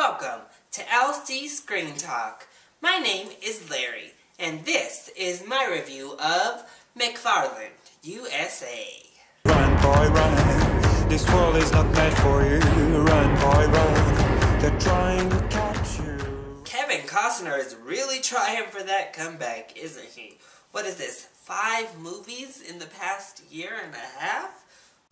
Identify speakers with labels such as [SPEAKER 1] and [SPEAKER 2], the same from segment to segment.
[SPEAKER 1] Welcome to LC Screen Talk. My name is Larry, and this is my review of McFarland USA.
[SPEAKER 2] Run, boy, run. This world is not meant for you. Run, boy, run. They're trying to catch you.
[SPEAKER 1] Kevin Costner is really trying for that comeback, isn't he? What is this, 5 movies in the past year and a half?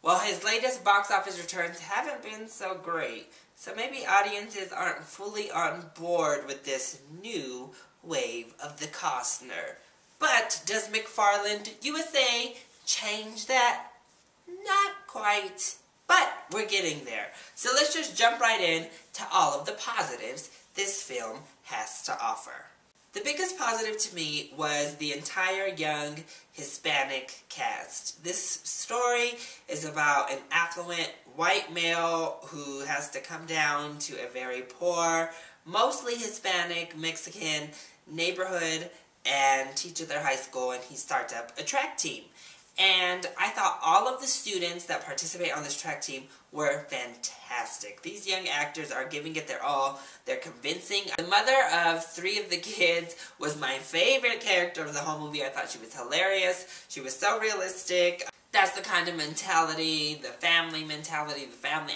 [SPEAKER 1] Well, his latest box office returns haven't been so great, so maybe audiences aren't fully on board with this new wave of the Costner. But does McFarland USA change that? Not quite, but we're getting there. So let's just jump right in to all of the positives this film has to offer. The biggest positive to me was the entire young Hispanic cast. This story is about an affluent white male who has to come down to a very poor, mostly Hispanic, Mexican neighborhood and teach at their high school, and he starts up a track team. And I thought all of the students that participate on this track team were fantastic. These young actors are giving it their all. They're convincing. The mother of 3 of the kids was my favorite character of the whole movie. I thought she was hilarious. She was so realistic. That's the kind of mentality, the family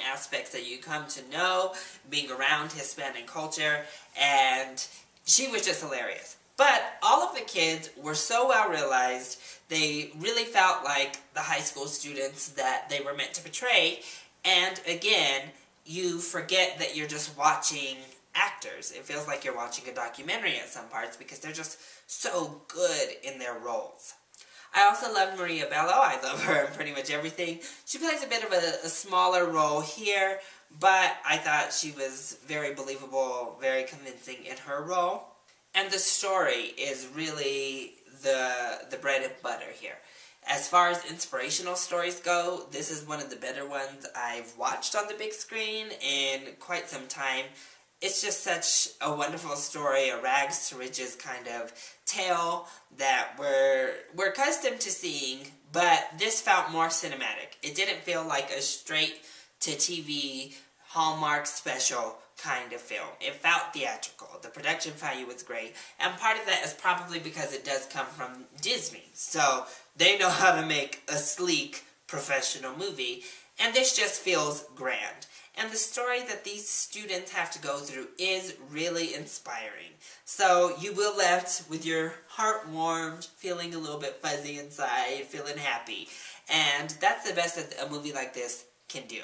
[SPEAKER 1] aspects that you come to know being around Hispanic culture. And she was just hilarious. But all of the kids were so well realized. They really felt like the high school students that they were meant to portray. And again, you forget that you're just watching actors. It feels like you're watching a documentary at some parts because they're just so good in their roles. I also love Maria Bello. I love her in pretty much everything. She plays a bit of a smaller role here, but I thought she was very believable, very convincing in her role. And the story is really the bread and butter here. As far as inspirational stories go, this is one of the better ones I've watched on the big screen in quite some time. It's just such a wonderful story, a rags to riches kind of tale that we're accustomed to seeing, but this felt more cinematic. It didn't feel like a straight-to-TV Hallmark special kind of film. It felt theatrical. The production value was great, and part of that is probably because it does come from Disney, so they know how to make a sleek, professional movie, and this just feels grand. And the story that these students have to go through is really inspiring. So you will left with your heart warmed, feeling a little bit fuzzy inside, feeling happy, and that's the best that a movie like this can do.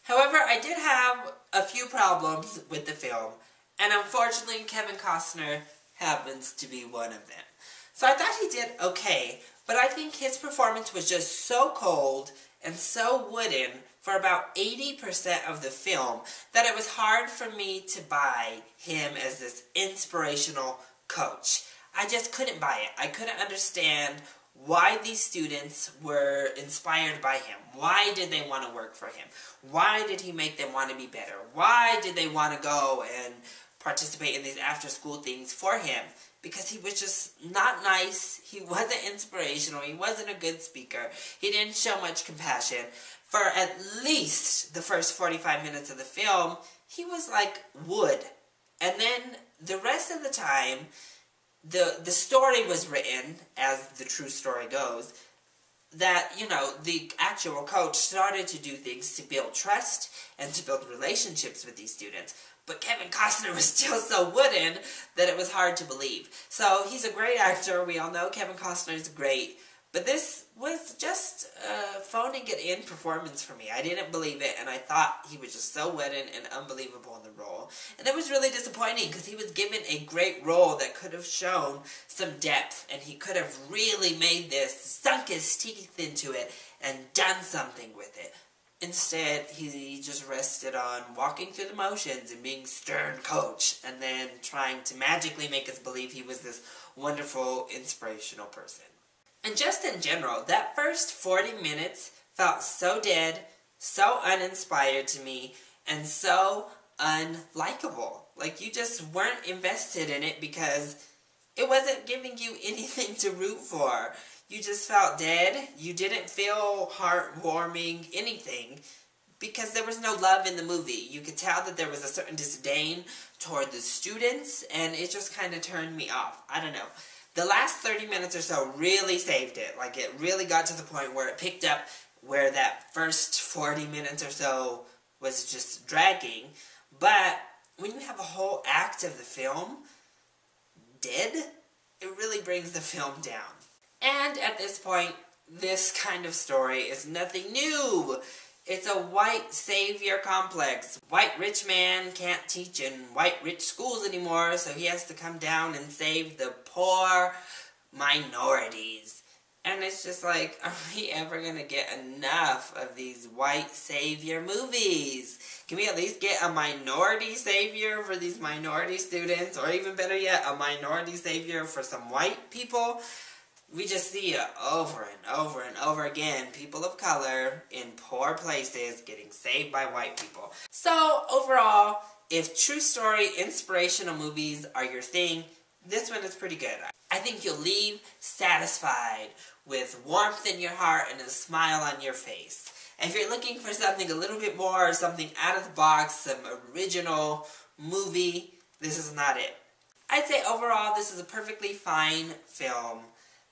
[SPEAKER 1] However, I did have a few problems with the film, and unfortunately Kevin Costner happens to be one of them. So I thought he did okay, but I think his performance was just so cold and so wooden for about 80% of the film that it was hard for me to buy him as this inspirational coach. I just couldn't buy it. I couldn't understand why these students were inspired by him. Why did they want to work for him? Why did he make them want to be better? Why did they want to go and participate in these after-school things for him? Because he was just not nice. He wasn't inspirational. He wasn't a good speaker. He didn't show much compassion. For at least the first 45 minutes of the film, he was like wood. And then the rest of the time, the story was written, as the true story goes, that, you know, the actual coach started to do things to build trust and to build relationships with these students. But Kevin Costner was still so wooden that it was hard to believe. So he's a great actor. We all know Kevin Costner is great. But this was just a phoning it in performance for me. I didn't believe it, and I thought he was just so wooden and unbelievable in the role. And it was really disappointing because he was given a great role that could have shown some depth, and he could have really made this, sunk his teeth into it, and done something with it. Instead, he just rested on walking through the motions and being stern coach, and then trying to magically make us believe he was this wonderful, inspirational person. And just in general, that first 40 minutes felt so dead, so uninspired to me, and so unlikable. Like, you just weren't invested in it because it wasn't giving you anything to root for. You just felt dead. You didn't feel heartwarming, anything. because there was no love in the movie. You could tell that there was a certain disdain toward the students, and it just kind of turned me off. I don't know. The last 30 minutes or so really saved it. Like, it really got to the point where it picked up where that first 40 minutes or so was just dragging. But when you have a whole act of the film dead, it really brings the film down. And at this point, this kind of story is nothing new. It's a white savior complex. White rich man can't teach in white rich schools anymore, so he has to come down and save the poor minorities. And it's just like, are we ever gonna get enough of these white savior movies? Can we at least get a minority savior for these minority students? Or even better yet, a minority savior for some white people? We just see it over and over and over again. People of color in poor places getting saved by white people. So, overall, if true story, inspirational movies are your thing, this one is pretty good. I think you'll leave satisfied with warmth in your heart and a smile on your face. And if you're looking for something a little bit more, something out of the box, some original movie, this is not it. I'd say overall, this is a perfectly fine film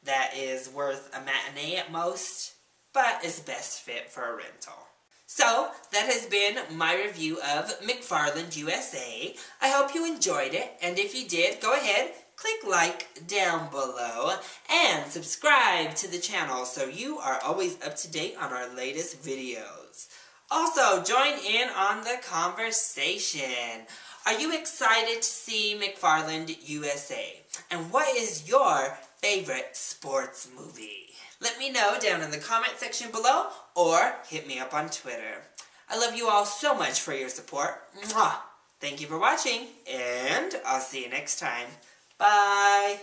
[SPEAKER 1] that is worth a matinee at most, but is best fit for a rental. So, that has been my review of McFarland USA. I hope you enjoyed it, and if you did, go ahead, click like down below, and subscribe to the channel so you are always up to date on our latest videos. Also, join in on the conversation. Are you excited to see McFarland USA? And what is your favorite sports movie? Let me know down in the comment section below, or hit me up on Twitter. I love you all so much for your support. Mwah! Thank you for watching, and I'll see you next time. Bye!